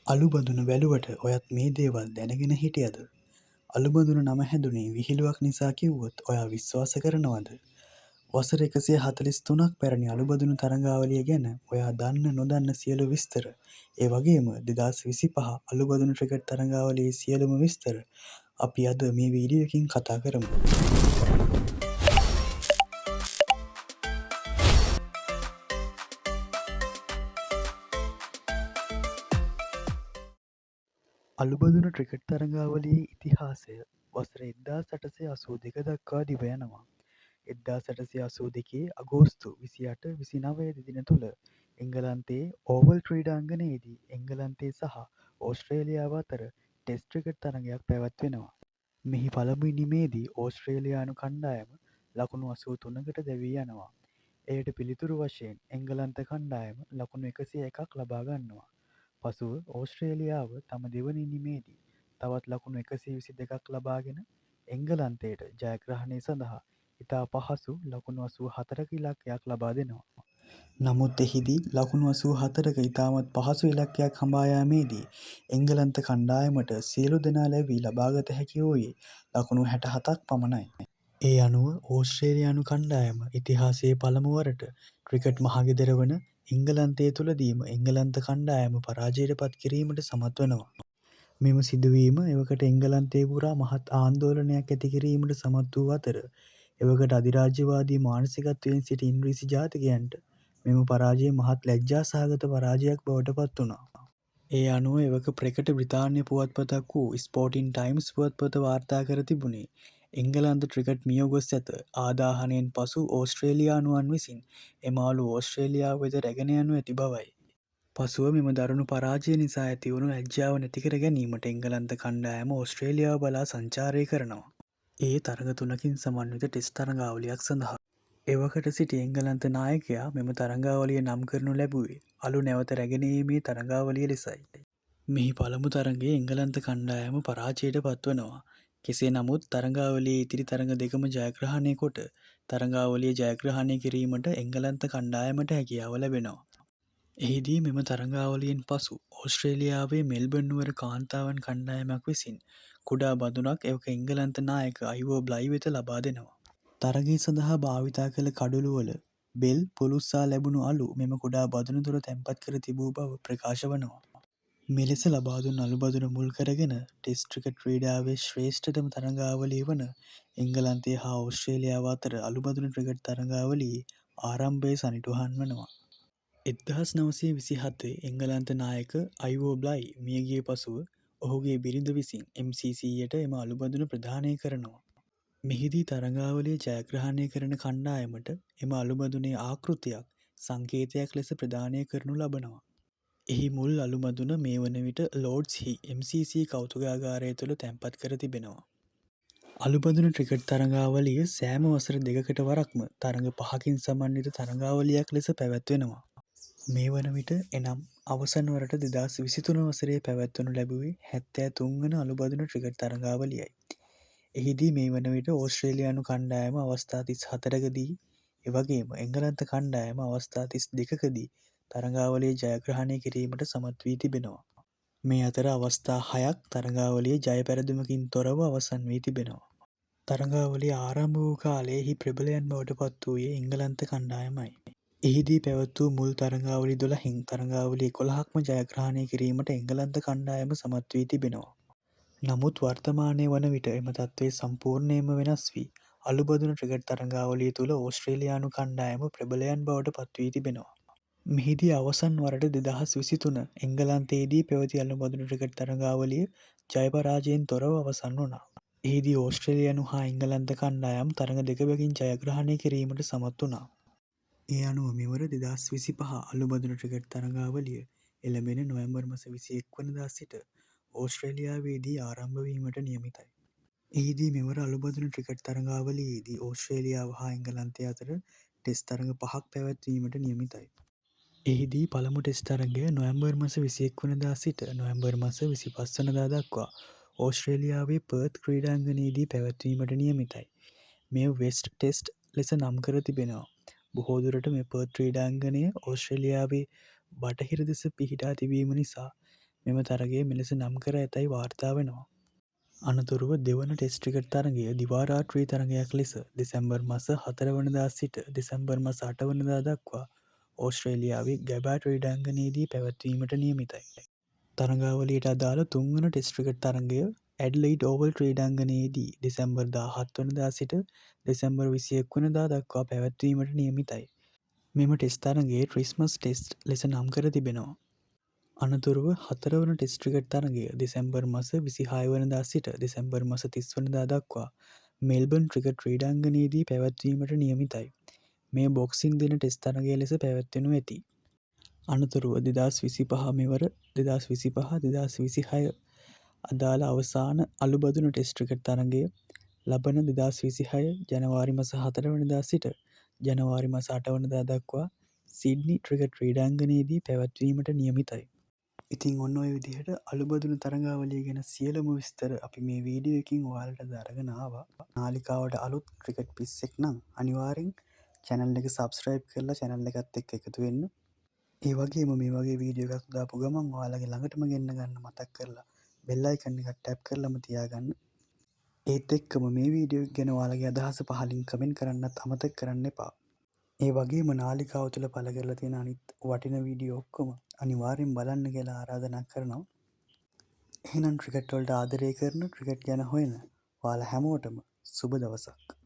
අලුබඳුන වැළුවට ඔයත් මේ දේවල් දැනගෙන හිටියද? අලුබඳුන නම හැදුනේ විහිළුවක් නිසා කිව්වොත් ඔයා විශ්වාස කරනවද? වසර 143ක් පැරණි අලුබඳුන තරඟාවලිය ගැන ඔයා දන්න නොදන්න සියලු විස්තර, ඒ වගේම 2025 අලුබඳුන ක්‍රිකට් තරඟාවලියේ සියලුම විස්තර අපි අද මේ වීඩියෝ එකකින් කතා කරමු. අලුබඳුන ක්‍රිකට් තරඟාවලියේ ඉතිහාසය වසර 1882 දක්වා දිව යනවා. 1882 අගෝස්තු 28, 29 දින තුළ එංගලන්තයේ ඕවල් ක්‍රීඩාංගණයේදී එංගලන්තය සහ ඕස්ට්‍රේලියාව අතර ටෙස්ට් ක්‍රිකට් තරඟයක් පැවැත්වෙනවා. මෙහි පළමු ඉනිමේදී ඕස්ට්‍රේලියානු කණ්ඩායම ලකුණු 83කට දැවී යනවා. එයට පිළිතුරු වශයෙන් එංගලන්ත කණ්ඩායම ලකුණු 101ක් ලබා ගන්නවා. පසුව ඕස්ට්‍රේලියාව තම දෙවන ඉනිමේදී තවත් ලකුණු 122ක් ලබාගෙන එංගලන්තයට ජයග්‍රහණය සඳහා ඉතා පහසු ලකුණු 84ක ඉලක්කයක් ලබා දෙනවා. නමුත් එහිදී ලකුණු 84ක ඉතාමත් පහසු ඉලක්කයක් හඹා යාමේදී එංගලන්ත කණ්ඩායමට සියලු දෙනා ලැබී ලබාගත හැකි වූයේ ලකුණු 67ක් පමණයි. ඒ අනුව ඕස්ට්‍රේලියානු කණ්ඩායම ඉතිහාසයේ පළමු වරට ක්‍රිකට් මහගෙදර වන එංගලන්තය තුළදීම එංගලන්ත කණ්ඩායම පරාජයට පත් කිරීමට සමත් වනවා. මෙම සිදුවීම එවකට එංගලන්තය පුරා මහත් ආන්දෝලනයක් ඇති කිරීමට සමත් වූ අතර එවකට අධිරාජ්‍යවාදී මානසිකත්වයෙන් සිටි ඉංග්‍රීසි ජාතිකයන්ට මෙම පරාජය මහත් ලැජ්ජා සහගත පරාජයක් බවට පත් වුණා. ඒ අනුව එවක ප්‍රකට බ්‍රිතාන්‍ය පුවත්පතක් වූ ස්පෝටින් ටයිම්ස් පුවත්පත වාර්තා කර තිබුණේ එංගලන්ත ක්‍රිකට් මිය ගොස් ඇත ආදාහනයෙන් පසු ඕස්ට්‍රේලියානුවන් විසින් එමාලු ඕස්ට්‍රේලියාව වෙත රැගෙන යනු ඇති බවයි. පසුව මෙම දරුණු පරාජය නිසා ඇතිවුණු ලැජ්ජාව නැතිකර ගැනීමට එංගලන්ත කණ්ඩායම ඕස්ට්‍රේලියාව බලා සංචාරය කරනවා. ඒ තරඟ 3කින් සමන්විත ටෙස්ට් තරඟාවලියක් සඳහා. එවකට සිටි එංගලන්ත නායකයා මෙම තරඟාවලිය නම් කරනු ලැබුවේ අලු නැවත රැගෙන ඒමේ තරඟාවලිය ලෙසයි. මෙහි පළමු තරඟයේ එංගලන්ත කණ්ඩායම පරාජයට පත්වනවා. කෙසේ නමුත් තරඟාවලියේ ඉතිරි තරඟ දෙකම ජයග්‍රහණය කොට තරඟාවලිය ජයග්‍රහණය කිරීමට එංගලන්ත කණ්ඩායමට හැකියාව ලැබෙනවා. එහිදී මෙම තරඟාවලියෙන් පසු ඕස්ට්‍රේලියාවේ මෙල්බර්න් නුවර කාන්තාවන් කණ්ඩායමක් විසින් කුඩා බඳුනක් එවක එංගලන්ත නායක අයිවෝ බ්ලයි වෙත ලබා දෙනවා. තරගය සඳහා භාවිතා කළ කඩුළුවල බෙල් පුළුස්සා ලැබුණු අලු මෙම කුඩා බඳුන තුළ තැන්පත් කර තිබූ බව ප්‍රකාශ වනවා. මෙලෙස ලබා දුන් අලු බඳුන මුල් කරගෙන ටෙස්ට් ක්‍රිකට් ක්‍රීඩාවේ ශ්‍රේෂ්ඨතම තරඟාවලිය වන එංගලන්තය හා ඕස්ට්‍රේලියාව අතර අලු බඳුන ක්‍රිකට් තරඟාවලියේ ආරම්භය සනිටුහන් වනවා. 1927 එංගලන්ත නායක අයිවෝ බ්ලයි මියගිය පසුව ඔහුගේ බිරිඳ විසින් MCCයට එම අලුබඳුන ප්‍රදානය කරනවා. මෙහිදී තරඟාවලිය ජයග්‍රහණය කරන කණ්ඩායමට එම අලුබඳුනේ ආකෘතියක් සංකේතයක් ලෙස ප්‍රදානය කරනු ලබනවා. එහි මුල් අලුබඳුන මේ වන විට ලෝඩ්ස්හි MCC කෞතුකාගාරය තුළ තැන්පත් කර තිබෙනවා. අලුබඳුන ක්‍රිකට් තරඟාවලිය සෑම වසර දෙකකට වරක්ම තරඟ 5කින් සමන්විත තරඟාවලියක් ලෙස පැවැත්වෙනවා. මේ වන විට එනම් අවසන් වරට 2023 වසරේ පැවැත්වනු ලැබුවේ 73 වන අලුබඳුන ක්‍රිකට් තරඟාවලියයි. එහිදී මේ වන විට ඕස්ට්‍රේලියානු කණ්ඩායම අවස්ථා 34කදී එවැගේම එංගලන්ත කණ්ඩායම අවස්ථා 32කදී තරඟාවලිය ජයග්‍රහණය කිරීමට සමත් වී තිබෙනවා. මේ අතර අවස්ථා 6ක් තරඟාවලිය ජය පැරදීමකින් තොරව අවසන් වී තිබෙනවා. තරඟාවලිය ආරම්භ වූ කාලයෙහි ප්‍රබලයන් බවට පත් වූයේ එංගලන්ත කණ්ඩායමයි. එහිදී පැවැත් වූ මුල් තරඟාවලි 12න් තරඟාවලි 11ක්ම ජයග්‍රහණය කිරීමට එංගලන්ත කණ්ඩායම සමත් වී තිබෙනවා. නමුත් වර්තමානය වන විට එම තත්ත්වය සම්පූර්ණයෙන්ම වෙනස් වී අලුබඳුන ක්‍රිකට් තරඟාවලිය තුළ ඕස්ට්‍රේලියානු කණ්ඩායම ප්‍රබලයන් බවට පත් වී තිබෙනවා. මෙහිදී අවසන් වරට 2023 එංගලන්තයේදී පැවති අලුබඳුන ක්‍රිකට් තරඟාවලිය ජය පරාජයෙන් තොරව අවසන් වුණා. එහිදී ඕස්ට්‍රේලියානු හා එංගලන්ත කණ්ඩායම් තරඟ දෙකකින් ජයග්‍රහණය කිරීමට සමත් වුණා. ඒ අනුව මෙවර 2025 අලුබඳුන ක්‍රිකට් තරඟාවලිය එළඹෙන නොවැම්බර් මාස 21 වනදා සිට ඕස්ට්‍රේලියාවේදී ආරම්භ වීමට නියමිතයි. එහිදී මෙවර අලුබඳුන ක්‍රිකට් තරඟාවලියේදී ඕස්ට්‍රේලියාව හා එංගලන්තය අතර ටෙස්ට් තරඟ 5ක් පැවැත්වීමට නියමිතයි. එහිදී පළමු ටෙස්ට් තරඟය නොවැම්බර් මාස 21 වනදා සිට නොවැම්බර් මාස 25 වනදා දක්වා ඕස්ට්‍රේලියාවේ පර්ත් ක්‍රීඩාංගණයේදී පැවැත්වීමට නියමිතයි. මෙය වෙස්ට් ටෙස්ට් ලෙස නම් කර තිබෙනවා. බොහෝ දුරට මේ පර්ත් ක්‍රීඩාංගණය ඕස්ට්‍රේලියාවේ බටහිර දෙස පිහිටා තිබීම නිසා මෙම තරගය මෙලෙස නම් කර ඇතැයි වාර්තා වෙනවා. අනතුරුව දෙවන ටෙස්ට් ක්‍රිකට් තරගය දිවා රාත්‍රී තරගයක් ලෙස දෙසැම්බර් මස 4 වනදා සිට දෙසැම්බර් මස 8 වනදා දක්වා ඕස්ට්‍රේලියාවේ ගැබා ක්‍රීඩාංගණයේදී පැවැත්වීමට නියමිතයි. තරගාවලියට අදාළ තුන්වන ටෙස්ට් ක්‍රිකට් තරගය ඇඩ්ලයිඩ් ඕවල් ක්‍රීඩාංගණයේදී දෙසැම්බර් 17 වනදා සිට දෙසැම්බර් 21 වනදා දක්වා පැවැත්වීමට නියමිතයි. මෙම ටෙස්ට් තරගය ක්‍රිස්මස් ටෙස්ට් ලෙස නම් කර තිබෙනවා. අනතුරුව හතරවන ටෙස්ට් ක්‍රිකට් තරගය දෙසැම්බර් මස 26 වනදා සිට දෙසැම්බර් මස 30 වනදා දක්වා මෙල්බන් ක්‍රිකට් ක්‍රීඩාංගණයේදී පැවැත්වීමට නියමිතයි. මෙය බොක්සිං දින ටෙස්ට් තරගය ලෙස පැවැත්වෙනු ඇති. අනතුරුව 2025 මෙවර 2025-2026 අදාළ අවසාන අලුබදුන ටෙස්ට් ක්‍රිකට් තරගය ලබන 2026 ජනවාරි මස 4 වනදා සිට ජනවාරි මස 8 වනදා දක්වා සිඩ්නි ක්‍රිකට් ක්‍රීඩාංගණයේදී පැවැත්වීමට නියමිතයි. ඉතින් ඔන්න ඔය විදිහට අලුබදුණු තරගාවලිය ගැන සියලුම විස්තර අපි මේ වීඩියෝ එකකින් ඔයාලට අරගෙන ආවා. නාලිකාවට අලුත් ක්‍රිකට් පිස්සෙක් නම් අනිවාර්යෙන් channel එක subscribe කරලා channel එකත් එක්ක එකතු වෙන්න. ඒ වගේම මේ වගේ වීඩියෝ එකක් දාපු ගමන් ඔයාලගේ ළඟටම ගෙන්න ගන්න මතක් කරලා bell icon එක tap කරලාම තියාගන්න. ඒත් එක්කම මේ වීඩියෝ එක ගැන ඔයාලගේ අදහස පහලින් කමෙන්ට් කරන්නත් අමතක කරන්න එපා. ඒ වගේම නාලිකාව තුළ පළ කරලා තියෙන අනිත් වටින වීඩියෝ ඔක්කොම අනිවාර්යෙන් බලන්න කියලා ආරාධනා කරනවා. එහෙනම් ක්‍රිකට් වලට ආදරය කරන ක්‍රිකට් ගැන හොයන ඔයාලා හැමෝටම සුබ දවසක්.